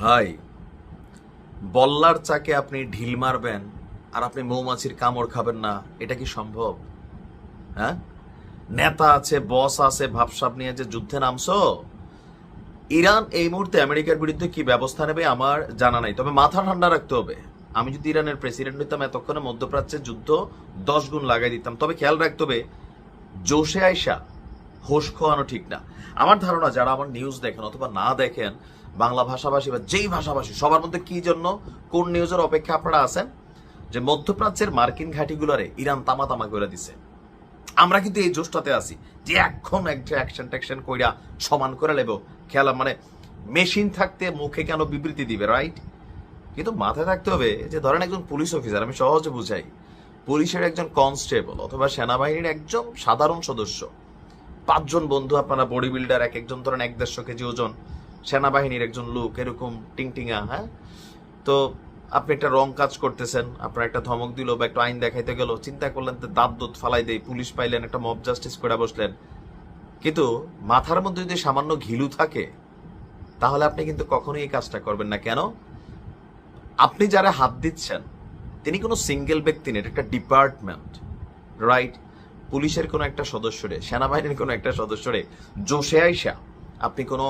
ভাই, বল্লার চাকে আপনি ঢিল মারবেন আর আপনি মৌমাছির কামড় খাবেন না, এটা কি সম্ভব? হ্যাঁ, নেতা আছে, বস আছে, ভাবসাব নিয়ে যে যুদ্ধে নামছো। ইরান এই মুহূর্তে আমেরিকার বিরুদ্ধে কি ব্যবস্থা নেবে আমার জানা নাই, তবে মাথা ঠান্ডা রাখতে হবে। আমি যদি ইরানের প্রেসিডেন্ট হইতাম, এতক্ষণে মধ্যপ্রাচ্যের যুদ্ধ 10 গুণ লাগাই দিতাম। তবে খেয়াল রাখতে হবে, জোশে আইসা হোশ খোয়ানো ঠিক না। আমার ধারণা যারা আমার নিউজ দেখেন অথবা না দেখেন, বাংলা ভাষাভাষী বা যেই ভাষাভাষী, সবার মধ্যে কি জন্য কোন নিউজের অপেক্ষা আপনারা আছেন, যে মধ্যপ্রাচ্যের মার্কিন ঘাঁটিগুলোরে ইরান তামা তামা করে দিছে। আমরা কিন্তু এই জোশটাতে আছি যে এখন একটা অ্যাকশন ট্যাকশন কইরা সমান করে নেব। খেলা মানে মেশিন থাকতে মুখে কেন বিবৃতি দিবে, রাইট? কিন্তু মাথায় থাকতে হবে যে ধরেন একজন পুলিশ অফিসার, আমি সহজে বুঝাই, পুলিশের একজন কনস্টেবল অথবা সেনাবাহিনীর একজন সাধারণ সদস্য, 5 জন বন্ধু আপনারা বডি বিল্ডার, এক একজন ধরেন 1-150 কেজি ওজন, সেনাবাহিনীর একজন লোক এরকম টিংটিঙা, হ্যাঁ? তো আপনি একটা রং কাজ করতেছেন, আপনার একটা ধমক দিল বা একটা আইন দেখাইতে গেল, চিন্তা করলেন তো দাঁত দুধ ফালাই দেয়, পুলিশ পাইলেন, একটা মব জাস্টিস করে বসলেন। কিন্তু মাথার মধ্যে যদি সামান্য ঘিলু থাকে, তাহলে আপনি কিন্তু কখনোই এই কাজটা করবেন না। কেন? আপনি যারা হাত দিচ্ছেন তিনি কোনো সিঙ্গেল ব্যক্তি নেই, এটা একটা ডিপার্টমেন্ট, রাইট? পুলিশের কোনো একটা সদস্যরে, সেনাবাহিনীর কোনো একটা সদস্যরে জোশে আইসা আপনি কোনো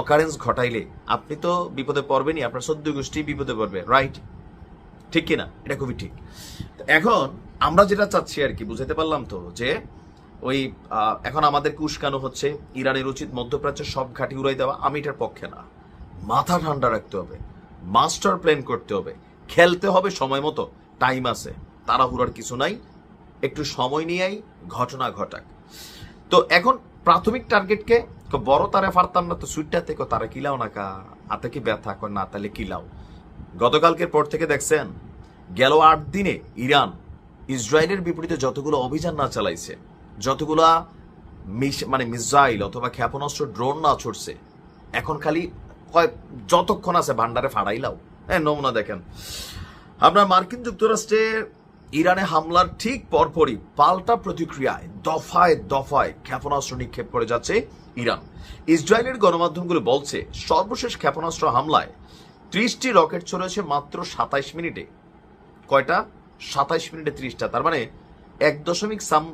অকারেন্স ঘটাইলে আপনি তো বিপদে পড়বেনই, আপনার 14 গোষ্ঠী বিপদে পড়বে, রাইট? ঠিক কিনা? এটা খুবই ঠিক। এখন আমরা যেটা চাচ্ছি আর কি, বুঝাতে পারলাম তো, যে ওই এখন আমাদেরকে উস্কানো হচ্ছে, ইরানের উচিত মধ্যপ্রাচ্যের সব ঘাঁটি উড়াই দেওয়া। আমি এটার পক্ষে না। মাথা ঠান্ডা রাখতে হবে, মাস্টার প্ল্যান করতে হবে, খেলতে হবে সময় মতো, টাইম আছে, তাড়াহুড়ার কিছু নাই, একটু সময় নিয়েই ঘটনা ঘটাক। তো এখন প্রাথমিক টার্গেটকে বড় তারে ফারতাম না তো সুইটটা থেকে তারা কিলাও না কা হাতে কি ব্যথা কর না, তাহলে কিলাও। গতকালকের পর থেকে দেখছেন, গেল 8 দিনে ইরান ইসরায়েলের বিপরীতে যতগুলো অভিযান না চালাইছে, যতগুলা মানে মিসাইল অথবা ক্ষেপণাস্ত্র ড্রোন না ছড়ছে, এখন খালি যতক্ষণ আছে ভান্ডারে ফাড়াইলাও। হ্যাঁ, নমুনা দেখেন। আপনার মার্কিন যুক্তরাষ্ট্রের ইরানে হামলার ঠিক পরপরই পাল্টা প্রতিক্রিয়ায় দফায় দফায় ক্ষেপণাস্ত্র নিক্ষেপ করে যাচ্ছে ইরান। ইসরায়েলের গণমাধ্যমগুলো বলছে, সর্বশেষ ক্ষেপণাস্ত্র হামলায় 30টি রকেট ছড়েছে মাত্র 27 মিনিটে। কয়টা? 27 মিনিটে 30টা। তার মানে 1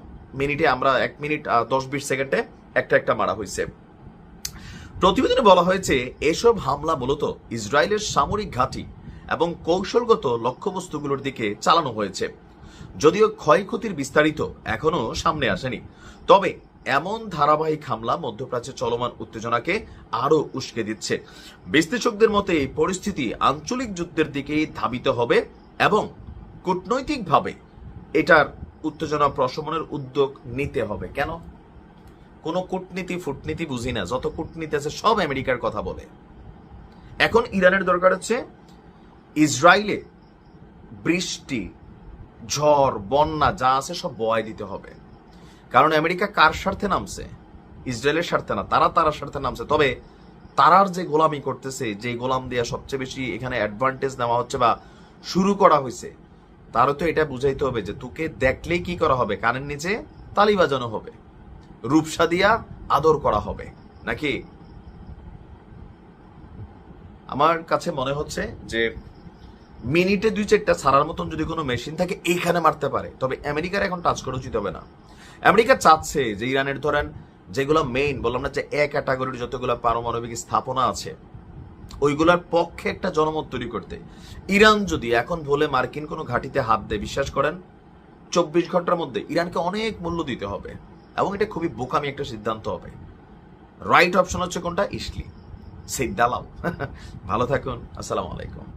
মিনিটে আমরা 1 মিনিট 10-20 সেকেন্ডে একটা একটা মারা হয়েছে। প্রতিবেদনে বলা হয়েছে, এসব হামলা মূলত ইসরায়েলের সামরিক ঘাঁটি এবং কৌশলগত লক্ষ্যবস্তুগুলোর দিকে চালানো হয়েছে। যদিও ক্ষয়ক্ষতির বিস্তারিত এখনো সামনে আসেনি, তবে এমন ধারাবাহিক হামলা মধ্যপ্রাচ্যে চলমান উত্তেজনাকে আরো উস্কে দিচ্ছে। বিশ্লেষকদের মতে এই পরিস্থিতি আঞ্চলিক যুদ্ধের দিকেই ধাবিত হবে এবং কূটনৈতিকভাবে এটার উত্তেজনা প্রশমনের উদ্যোগ নিতে হবে। কেন? কোনো কূটনীতি ফুটনীতি বুঝি না, যত কূটনীতি আছে সব আমেরিকার কথা বলে। এখন ইরানের দরকার হচ্ছে ইসরায়েলে বৃষ্টি, ঝড়, বন্যা যা আছে সব বয় দিতে হবে। কারণ আমেরিকা কার স্বার্থে নামছে? ইসরায়েলের স্বার্থে না, তারা স্বার্থে নামছে। তবে তারার যে গোলামি করতেছে, যে গোলাম দিয়া সবচেয়ে বেশি এখানে অ্যাডভান্টেজ নেওয়া হচ্ছে বা শুরু করা হয়েছে, তারও তো এটা বুঝাইতে হবে যে তোকে দেখলেই কি করা হবে, কানের নিচে তালি বাজানো হবে, রূপসা দিয়া আদর করা হবে নাকি? আমার কাছে মনে হচ্ছে যে মিনিটে 2-4টা ছাড়ার মতন যদি কোনো মেশিন থাকে এইখানে মারতে পারে, তবে আমেরিকার এখন টাচ করা উচিত হবে না। আমেরিকা চাচ্ছে যে ইরানের ধরেন যেগুলো মেইন বললাম না, যে ক্যাটাগরির যতগুলো পারমাণবিক স্থাপনা আছে ওইগুলোর পক্ষে একটা জনমত তৈরি করতে। ইরান যদি এখন বলে মার্কিন কোনো ঘাঁটিতে হাত দেয়, বিশ্বাস করেন 24 ঘন্টার মধ্যে ইরানকে অনেক মূল্য দিতে হবে, এবং এটা খুবই বোকামি একটা সিদ্ধান্ত হবে। রাইট অপশন হচ্ছে কোনটা? ইসলি সেই দালাও। ভালো থাকুন, আসসালামু আলাইকুম।